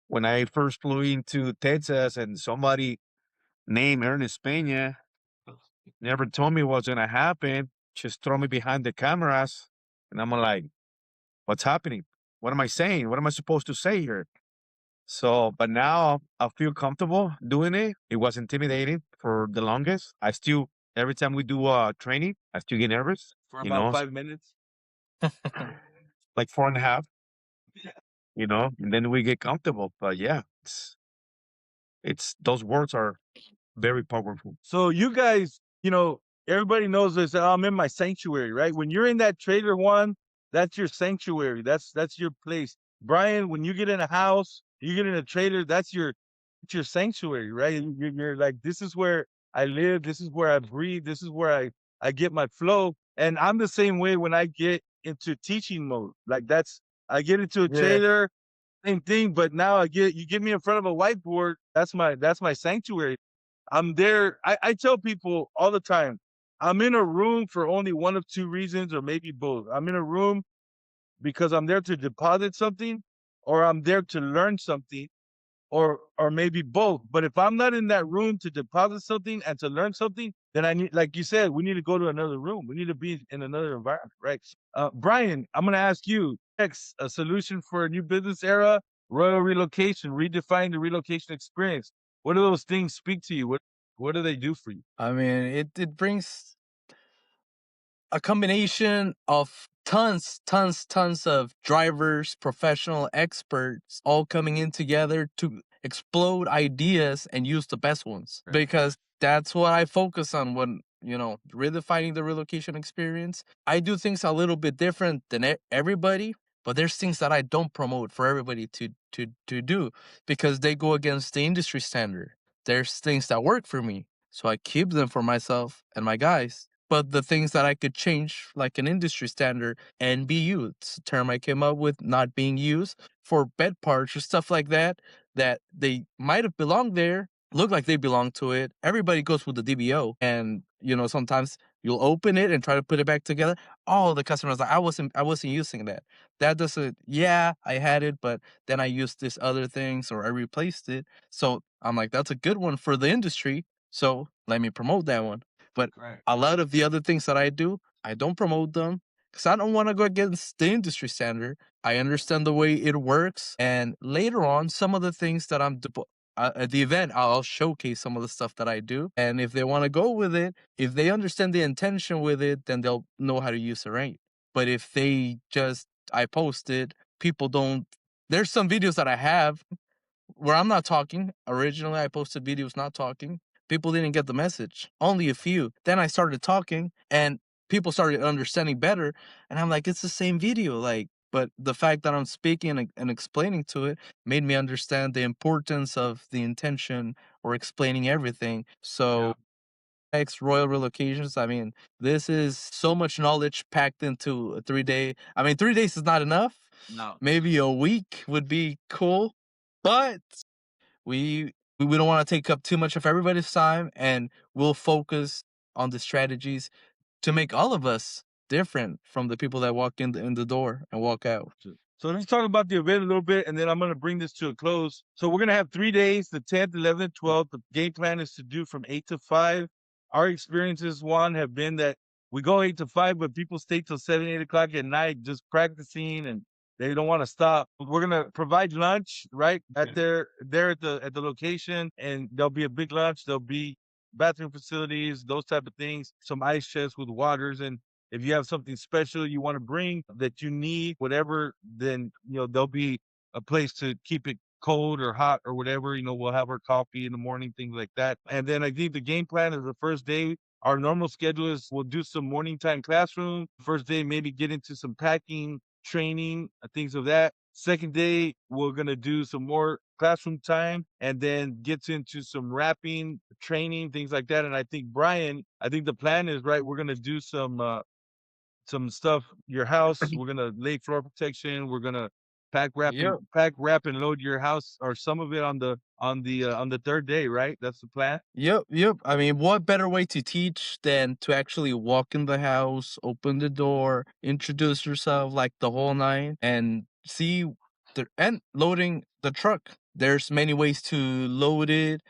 [SPEAKER 3] when I first flew into Texas and somebody named Ernest Peña never told me what's gonna happen, just throw me behind the cameras, and I'm like, what's happening? What am I saying? What am I supposed to say here? So, but now I feel comfortable doing it. It was intimidating for the longest. I still, every time we do training, I still get nervous.
[SPEAKER 1] For
[SPEAKER 3] You
[SPEAKER 1] about
[SPEAKER 3] know,
[SPEAKER 1] 5 minutes?
[SPEAKER 3] like 4.5. You know, and then we get comfortable. But yeah, it's those words are very powerful.
[SPEAKER 1] So you guys, everybody knows this. "Oh, I'm in my sanctuary," right? When you're in that trailer one, that's your sanctuary. That's your place. Brian, when you get in a house, you get in a trailer, it's your sanctuary, right? You're like, this is where I live. This is where I breathe. This is where I get my flow. And I'm the same way when I get into teaching mode. Like I get into a
[SPEAKER 3] Yeah.
[SPEAKER 1] trailer, same thing. But now you get me in front of a whiteboard. That's my sanctuary. I'm there. I tell people all the time, I'm in a room for only one of two reasons, or maybe both. I'm in a room because I'm there to deposit something, or I'm there to learn something, or maybe both. But if I'm not in that room to deposit something and to learn something, then I need, like you said, we need to go to another room. We need to be in another environment, right? Brian, I'm gonna ask you next, a solution for a new business era, Royal Relocation, redefine the relocation experience. What do those things speak to you? What do they do for you?
[SPEAKER 2] I mean, it brings a combination of tons of drivers, professional experts, all coming in together to explode ideas and use the best ones.
[SPEAKER 1] Right.
[SPEAKER 2] Because that's what I focus on when, redefining the relocation experience. I do things a little bit different than everybody, but there's things that I don't promote for everybody to do because they go against the industry standard. There's things that work for me, so I keep them for myself and my guys. But the things that I could change, like an industry standard, NBU, it's a term I came up with, not being used for bed parts or stuff like that, that they might have belonged there, look like they belong to it. Everybody goes with the DBO. And, sometimes you'll open it and try to put it back together. Oh, the customer's like, I wasn't using that. That doesn't, yeah, I had it, but then I used this other things or I replaced it. So I'm like, that's a good one for the industry. So let me promote that one. But
[SPEAKER 1] Correct.
[SPEAKER 2] a lot of the other things that I do, I don't promote them because I don't want to go against the industry standard. I understand the way it works. And later on, some of the things that at the event, I'll showcase some of the stuff that I do. And if they want to go with it, if they understand the intention with it, then they'll know how to use it right. But if I post it, people don't. There's some videos that I have where I'm not talking. Originally, I posted videos not talking. People didn't get the message. Only a few. Then I started talking and people started understanding better. And I'm like, it's the same video. But the fact that I'm speaking and explaining to it made me understand the importance of the intention or explaining everything. So, next Royal Relocations, I mean, this is so much knowledge packed into a 3-day. I mean, 3 days is not enough.
[SPEAKER 1] No.
[SPEAKER 2] Maybe a week would be cool. But we don't want to take up too much of everybody's time, and we'll focus on the strategies to make all of us different from the people that walk in the door and walk out.
[SPEAKER 1] So let's talk about the event a little bit, and then I'm going to bring this to a close. So we're going to have 3 days, the 10th, 11th, 12th. The game plan is to do from 8 to 5. Our experiences, Juan, have been that we go 8 to 5, but people stay till 7, 8 o'clock at night just practicing, and they don't want to stop. We're going to provide lunch, right, at there at the location, and there'll be a big lunch. There'll be bathroom facilities, those type of things, some ice chests with waters, and If you have something special you want to bring that you need, whatever, then there'll be a place to keep it cold or hot or whatever. We'll have our coffee in the morning, things like that. And then I think the game plan is the first day. Our normal schedule is we'll do some morning time classroom. First day, maybe get into some packing, training, things of that. Second day, we're going to do some more classroom time and then gets into some wrapping, training, things like that. And I think, Bryan, I think the plan is right. We're going to do some stuff, your house. We're going to lay floor protection. We're going to
[SPEAKER 2] Yep.
[SPEAKER 1] pack, wrap, and load your house or some of it on the third day, right? That's the plan.
[SPEAKER 2] Yep. I mean, what better way to teach than to actually walk in the house, open the door, introduce yourself like the whole night, and see and loading the truck. There's many ways to load it.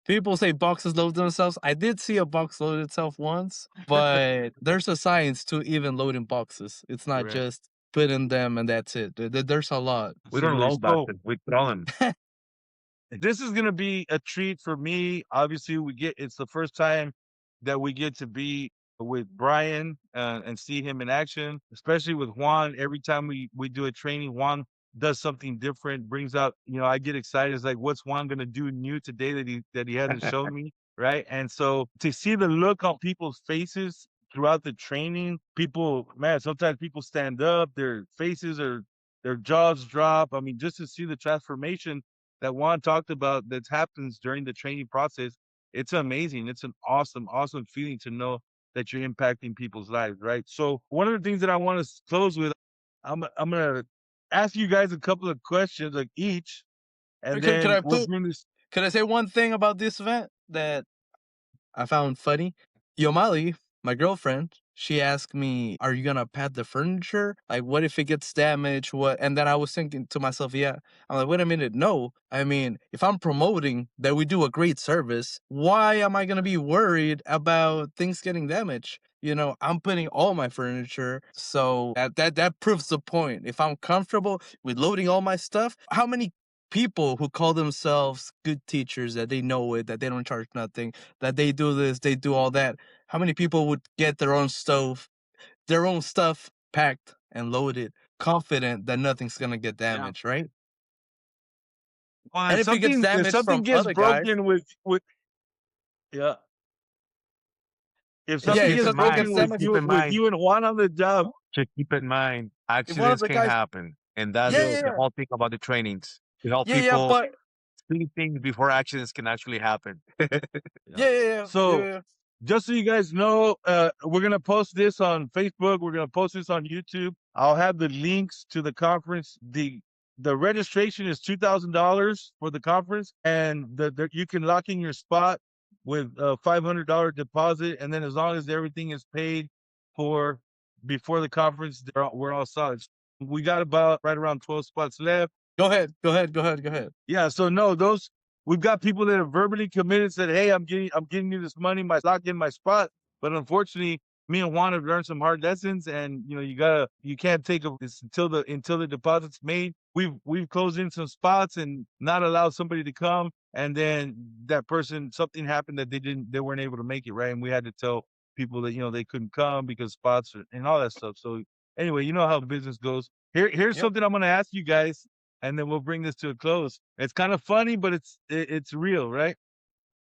[SPEAKER 2] People say boxes load themselves. I did see a box load itself once, but there's a science to even loading boxes. It's not
[SPEAKER 1] Correct.
[SPEAKER 2] just putting them and that's it. There's a lot.
[SPEAKER 3] We don't
[SPEAKER 1] Absolutely.
[SPEAKER 3] load boxes. We throw them.
[SPEAKER 1] This is gonna be a treat for me. Obviously, it's the first time that we get to be with Bryan and see him in action, especially with Juan. Every time we do a training, Juan does something different, brings out, I get excited. It's like, what's Juan gonna do new today that he hasn't shown me, right? And so to see the look on people's faces throughout the training, sometimes people stand up, their jaws drop. I mean, just to see the transformation that Juan talked about that happens during the training process, it's amazing. It's an awesome, awesome feeling to know that you're impacting people's lives, right? So one of the things that I want to close with, I'm gonna ask you guys a couple of questions, like each, and
[SPEAKER 2] Can
[SPEAKER 1] then
[SPEAKER 2] I
[SPEAKER 1] we'll
[SPEAKER 2] put?
[SPEAKER 1] bring this.
[SPEAKER 2] Can I say one thing about this event that I found funny? Yomali, my girlfriend, she asked me, "Are you gonna pad the furniture? Like, what if it gets damaged? What?" And then I was thinking to myself, "Yeah." I'm like, "Wait a minute, no. I mean, if I'm promoting that we do a great service, why am I gonna be worried about things getting damaged? I'm putting all my furniture, so that proves the point. If I'm comfortable with loading all my stuff, how many people who call themselves good teachers that they know it, that they don't charge nothing, that they do this, they do all that. How many people would get their own stuff packed and loaded, confident that nothing's gonna get
[SPEAKER 1] Yeah.
[SPEAKER 2] damaged, right?
[SPEAKER 1] Well,
[SPEAKER 2] And if it gets
[SPEAKER 1] if
[SPEAKER 2] damaged
[SPEAKER 1] something
[SPEAKER 2] from
[SPEAKER 1] gets
[SPEAKER 2] other guys,
[SPEAKER 1] broken with yeah, if
[SPEAKER 3] Just
[SPEAKER 2] yeah,
[SPEAKER 1] something
[SPEAKER 2] if
[SPEAKER 3] keep
[SPEAKER 1] gets
[SPEAKER 3] in
[SPEAKER 2] something
[SPEAKER 3] mind.
[SPEAKER 2] gets
[SPEAKER 1] broken
[SPEAKER 3] Just
[SPEAKER 2] damaged,
[SPEAKER 3] keep in
[SPEAKER 1] with
[SPEAKER 3] mind.
[SPEAKER 1] you and Juan on the job,
[SPEAKER 3] Just keep in mind.
[SPEAKER 2] if one of
[SPEAKER 3] Accidents
[SPEAKER 2] the
[SPEAKER 3] can
[SPEAKER 2] guys,
[SPEAKER 3] happen, and
[SPEAKER 2] yeah,
[SPEAKER 3] that's
[SPEAKER 2] yeah,
[SPEAKER 3] the
[SPEAKER 2] yeah,
[SPEAKER 3] whole thing about the trainings. To help
[SPEAKER 2] yeah, yeah,
[SPEAKER 3] people
[SPEAKER 2] but
[SPEAKER 3] see things before accidents can actually happen.
[SPEAKER 1] yeah.
[SPEAKER 2] yeah, yeah, yeah,
[SPEAKER 1] So
[SPEAKER 2] yeah,
[SPEAKER 1] just so you guys know, we're gonna post this on Facebook. We're gonna post this on YouTube. I'll have the links to the conference. The registration is $2,000 for the conference, and you can lock in your spot with a $500 deposit, and then as long as everything is paid for before the conference, we're all solid. We got about right around 12 spots left.
[SPEAKER 2] Go ahead, go ahead, go ahead, go ahead.
[SPEAKER 1] Yeah, so no, we've got people that have verbally committed, said, "Hey, I'm getting you this money, lock in my spot." But unfortunately, me and Juan have learned some hard lessons, and you can't take this until the deposit's made. We've closed in some spots and not allowed somebody to come, and then that person, something happened that they weren't able to make it, right? And we had to tell people that they couldn't come because and all that stuff. So anyway, you know how the business goes. Here's
[SPEAKER 2] Yep.
[SPEAKER 1] something I'm gonna ask you guys, and then we'll bring this to a close. It's kind of funny, but it's real, right?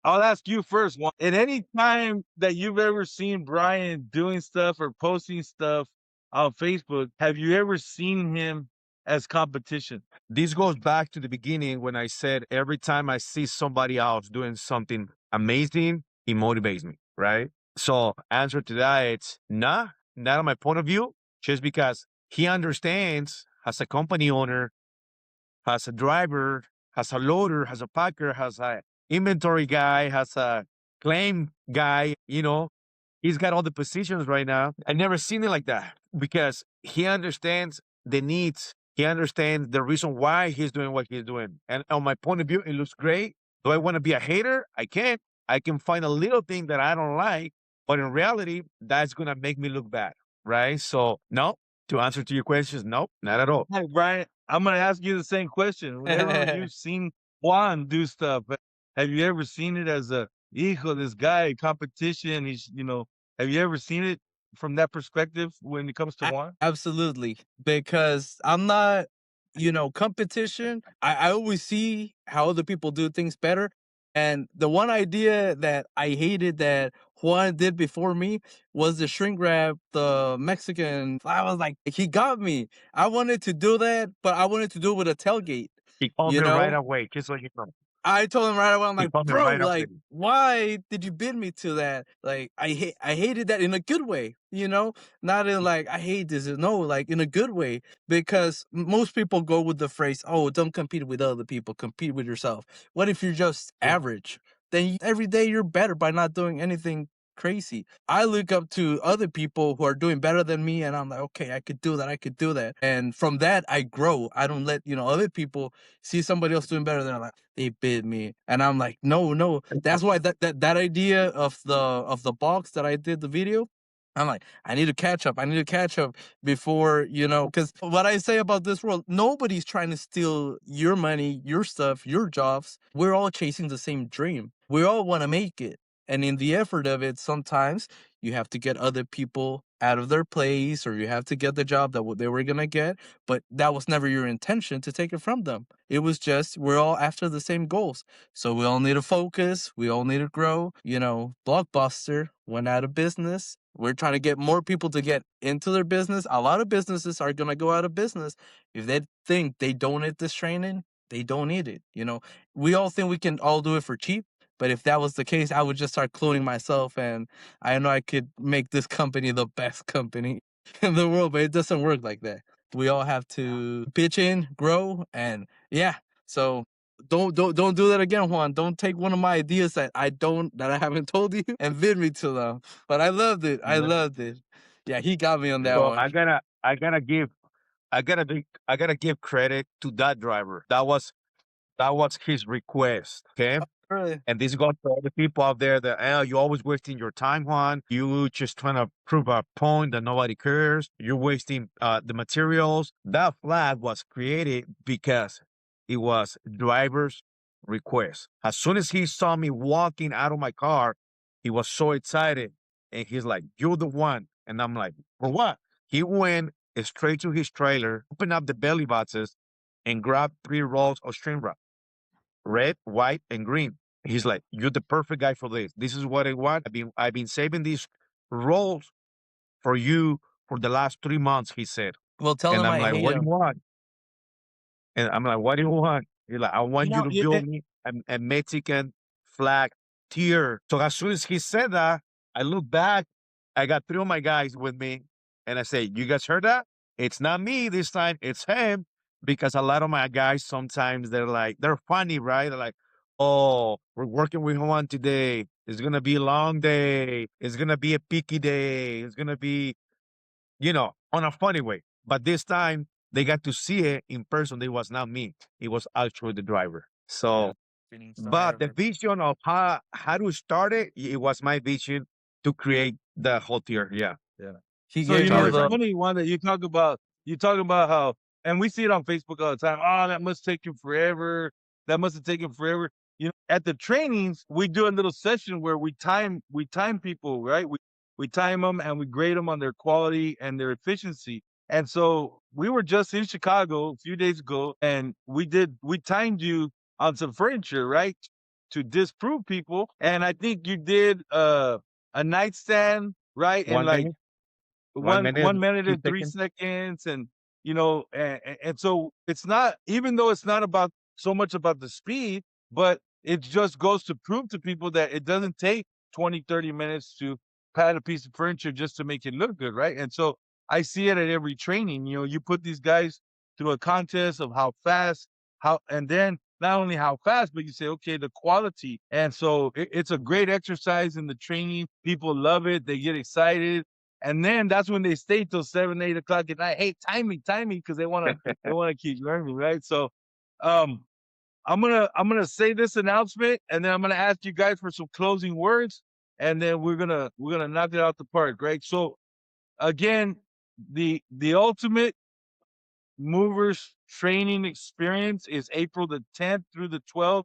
[SPEAKER 1] I'll ask you first, Juan. At any time that you've ever seen Bryan doing stuff or posting stuff on Facebook, have you ever seen him as competition?
[SPEAKER 3] This goes back to the beginning when I said every time I see somebody else doing something amazing, it motivates me, right? So answer to that, it's not on my point of view, just because he understands as a company owner, as a driver, as a loader, as a packer, as a inventory guy, as a claim guy, he's got all the positions right now. I never seen it like that because he understands the needs. He understands the reason why he's doing what he's doing. And on my point of view, it looks great. Do I want to be a hater? I can't. I can find a little thing that I don't like, but in reality, that's going to make me look bad. Right. So, no, to answer to your questions, no, not at all.
[SPEAKER 1] Hey, Bryan, I'm going to ask you the same question. Whenever you've seen Juan do stuff, have you ever seen it as hijo, this guy, competition? Have you ever seen it? from that perspective when it comes to Juan?
[SPEAKER 2] Absolutely, because I'm not, competition. I always see how other people do things better. And the one idea that I hated that Juan did before me was the shrink wrap, the Mexican. I was like, he got me. I wanted to do that, but I wanted to do it with a tailgate,
[SPEAKER 3] He called
[SPEAKER 2] you
[SPEAKER 3] me right
[SPEAKER 2] know?
[SPEAKER 3] away, just so you know.
[SPEAKER 2] I told him right away, I'm
[SPEAKER 3] He
[SPEAKER 2] like,
[SPEAKER 3] called me
[SPEAKER 2] bro,
[SPEAKER 3] right away.
[SPEAKER 2] like, why did you bid me to that? Like, I hated that in a good way, not in like, I hate this. No, like in a good way, because most people go with the phrase, oh, don't compete with other people, compete with yourself. What if you're just
[SPEAKER 1] Yeah.
[SPEAKER 2] average? Then every day you're better by not doing anything crazy. I look up to other people who are doing better than me, and I'm like, okay, I could do that. I could do that. And from that, I grow. I don't let, other people see somebody else doing better. They're like, they bid me. And I'm like, no, no. That's why that idea of the box that I did the video, I'm like, I need to catch up. I need to catch up before, because what I say about this world, nobody's trying to steal your money, your stuff, your jobs. We're all chasing the same dream. We all want to make it. And in the effort of it, sometimes you have to get other people out of their place, or you have to get the job that they were going to get. But that was never your intention to take it from them. It was just, we're all after the same goals. So we all need to focus. We all need to grow. Blockbuster went out of business. We're trying to get more people to get into their business. A lot of businesses are going to go out of business. If they think they don't need this training, they don't need it. We all think we can all do it for cheap. But if that was the case, I would just start cloning myself, and I know I could make this company the best company in the world, but it doesn't work like that. We all have to pitch in, grow, and yeah. So don't do that again, Juan. Don't take one of my ideas that I haven't told you and bid me to them. But I loved it. I loved it. Yeah, he got me on that
[SPEAKER 3] So
[SPEAKER 2] one.
[SPEAKER 3] I gotta give credit to that driver. That was his request. Okay.
[SPEAKER 2] Really?
[SPEAKER 3] And this goes for all the people out there that, you're always wasting your time, Juan. You just trying to prove a point that nobody cares. You're wasting the materials. That flag was created because it was driver's request. As soon as he saw me walking out of my car, he was so excited. And he's like, you're the one. And I'm like, for what? He went straight to his trailer, opened up the belly boxes, and grabbed 3 rolls of string wrap, red, white, and green. He's like, "You're the perfect guy for this. This is what I want. I've been saving these rolls for you for the last 3 months." He said,
[SPEAKER 2] Well, tell
[SPEAKER 3] and
[SPEAKER 2] him
[SPEAKER 3] I'm
[SPEAKER 2] I
[SPEAKER 3] like,
[SPEAKER 2] hate
[SPEAKER 3] "What do
[SPEAKER 2] him.
[SPEAKER 3] you want?" And I'm like, "What do you want?" He's like, "I want you to
[SPEAKER 1] Yeah,
[SPEAKER 3] build me a Mexican flag tier." So as soon as he said that, I look back. I got 3 of my guys with me, and I say, "You guys heard that? It's not me this time. It's him." Because a lot of my guys sometimes they're funny, right? They're like, "Oh, we're working with Juan today. It's gonna be a long day. It's gonna be a picky day. It's gonna be, on a funny way." But this time they got to see it in person. It was not me. It was actually the driver. So,
[SPEAKER 2] Feeling so
[SPEAKER 3] but the
[SPEAKER 2] nervous.
[SPEAKER 3] vision of how to start it, it was my vision to create the whole tier. Yeah.
[SPEAKER 1] yeah.
[SPEAKER 2] He
[SPEAKER 1] So
[SPEAKER 2] gave me
[SPEAKER 3] Sorry,
[SPEAKER 1] it's
[SPEAKER 3] Brian.
[SPEAKER 2] the
[SPEAKER 1] funny one that you talk about how, and we see it on Facebook all the time. Oh, that must take you forever. That must have taken forever. At the trainings, we do a little session where we time people, right? We time them and we grade them on their quality and their efficiency. And so we were just in Chicago a few days ago, and we timed you on some furniture, right? To disprove people. And I think you did a nightstand, right? And
[SPEAKER 3] One
[SPEAKER 1] like
[SPEAKER 3] minute, one
[SPEAKER 1] one
[SPEAKER 3] minute,
[SPEAKER 1] 1 minute
[SPEAKER 3] two
[SPEAKER 1] and three
[SPEAKER 3] seconds.
[SPEAKER 1] seconds, and so it's not, even though it's not about so much about the speed, but it just goes to prove to people that it doesn't take 20-30 minutes to pad a piece of furniture just to make it look good, right? And so I see it at every training. You put these guys through a contest of how fast, and then not only how fast, but you say, okay, the quality. And so it's a great exercise in the training. People love it, they get excited, and then that's when they stay till 7, 8 o'clock at night. Hey, time me, because they wanna keep learning, right? So, um, I'm gonna say this announcement, and then I'm gonna ask you guys for some closing words, and then we're gonna knock it out the park, right? So again, the ultimate movers training experience is April the 10th through the 12th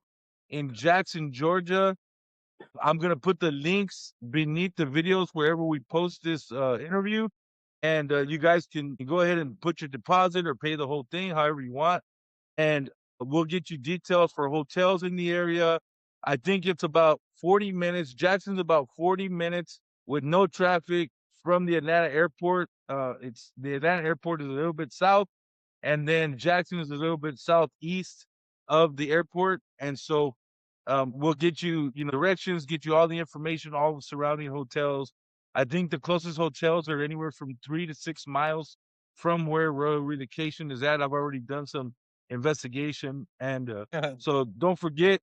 [SPEAKER 1] in Jackson, Georgia. I'm going to put the links beneath the videos wherever we post this interview. And you guys can go ahead and put your deposit or pay the whole thing, however you want. And we'll get you details for hotels in the area. I think it's about 40 minutes. Jackson's about 40 minutes with no traffic from the Atlanta airport. It's the Atlanta airport is a little bit south, and then Jackson is a little bit southeast of the airport. And so we'll get you, directions, get you all the information, all the surrounding hotels. I think the closest hotels are anywhere from 3 to 6 miles from where Royal Relocation is at. I've already done some investigation, and so don't forget,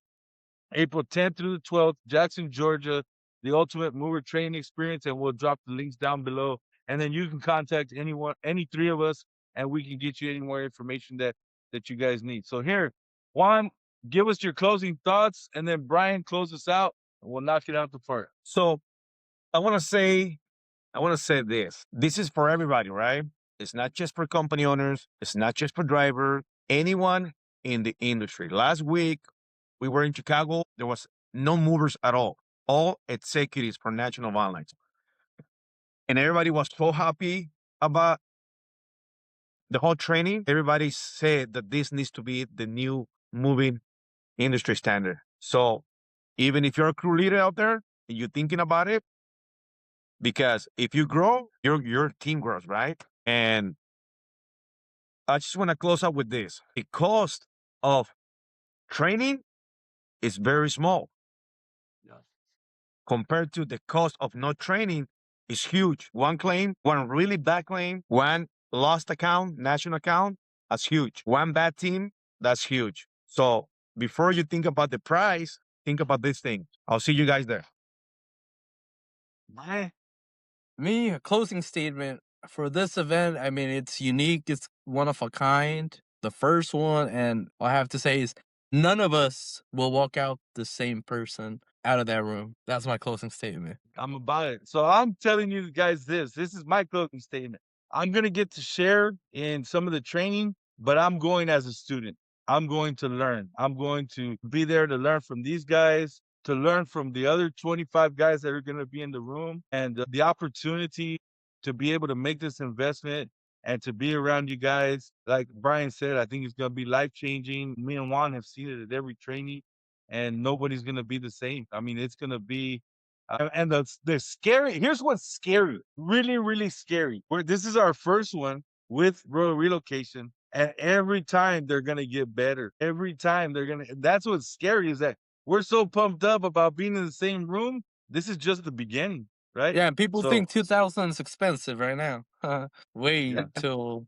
[SPEAKER 1] April 10th through the 12th, Jackson, Georgia, the Ultimate Mover Training Experience, and we'll drop the links down below. And then you can contact anyone, any three of us, and we can get you any more information that you guys need. So here, Juan, give us your closing thoughts, and then Bryan, close us out, and we'll knock it out the park.
[SPEAKER 3] So I want to say this. This is for everybody, right? It's not just for company owners. It's not just for driver. Anyone in the industry. Last week, we were in Chicago. There was no movers at all executives for National Van Lines. And everybody was so happy about the whole training. Everybody said that this needs to be the new moving industry standard. So even if you're a crew leader out there and you're thinking about it, because if you grow, your team grows, right? And I just want to close up with this. The cost of training is very small.
[SPEAKER 1] Yeah.
[SPEAKER 3] Compared to the cost of not training is huge. One claim, one really bad claim, one lost account, national account, that's huge. One bad team, that's huge. So before you think about the price, think about this thing. I'll see you guys there.
[SPEAKER 2] Me, a closing statement for this event. I mean, it's unique. It's one of a kind. The first one, and all I have to say is none of us will walk out the same person out of that room. That's my closing statement.
[SPEAKER 1] I'm about it. So I'm telling you guys this is my closing statement. I'm going to get to share in some of the training, but I'm going as a student. I'm going to learn. I'm going to be there to learn from these guys, to learn from the other 25 guys that are going to be in the room, and the opportunity to be able to make this investment and to be around you guys. Like Bryan said, I think it's going to be life-changing. Me and Juan have seen it at every training, and nobody's going to be the same. I mean, it's going to be and the scary, here's what's scary, really, really scary. This is our first one with Royal Relocation, and every time they're going to get better. Every time that's what's scary, is that we're so pumped up about being in the same room. This is just the beginning, right?
[SPEAKER 2] Yeah, people
[SPEAKER 1] So,
[SPEAKER 2] think 2000 is expensive right now. Wait
[SPEAKER 1] yeah.
[SPEAKER 2] till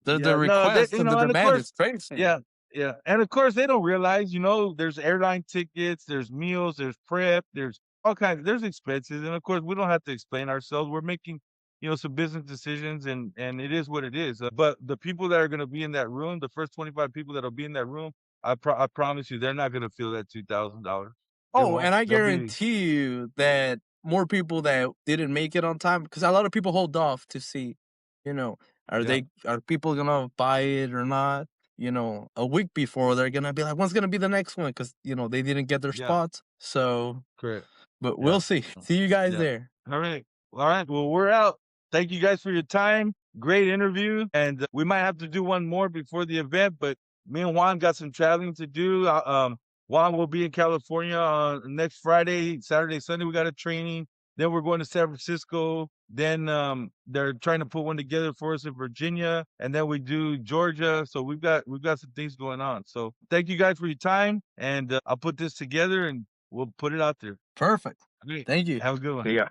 [SPEAKER 1] Yeah,
[SPEAKER 2] the
[SPEAKER 1] no,
[SPEAKER 2] request and the
[SPEAKER 1] and of
[SPEAKER 2] demand is
[SPEAKER 1] course,
[SPEAKER 2] crazy.
[SPEAKER 1] yeah, yeah. And of course, they don't realize, there's airline tickets, there's meals, there's prep, there's all kinds, there's expenses. And of course, we don't have to explain ourselves. We're making, some business decisions, and it is what it is. But the people that are going to be in that room, the first 25 people that'll be in that room, I promise you, they're not going to feel that $2,000. They
[SPEAKER 2] Oh,
[SPEAKER 1] won't.
[SPEAKER 2] and I
[SPEAKER 1] They'll be,
[SPEAKER 2] guarantee you that more people that didn't make it on time, because a lot of people hold off to see, you know,
[SPEAKER 1] yeah,
[SPEAKER 2] are people gonna buy it or not? A week before they're gonna be like, when's gonna be the next one? Because they didn't get their
[SPEAKER 1] yeah,
[SPEAKER 2] spots. So,
[SPEAKER 1] correct.
[SPEAKER 2] but
[SPEAKER 1] Yeah.
[SPEAKER 2] we'll see. See you guys
[SPEAKER 1] Yeah.
[SPEAKER 2] there.
[SPEAKER 1] All right. All right. Well, we're out. Thank you guys for your time. Great interview. And we might have to do one more before the event, but me and Juan got some traveling to do. Juan will be in California on next Friday, Saturday, Sunday. We got a training. Then we're going to San Francisco. Then they're trying to put one together for us in Virginia, and then we do Georgia. So we've got some things going on. So thank you guys for your time, and I'll put this together and we'll put it out there.
[SPEAKER 2] Perfect.
[SPEAKER 1] Great.
[SPEAKER 2] Thank you.
[SPEAKER 1] Have a good one.
[SPEAKER 3] See ya.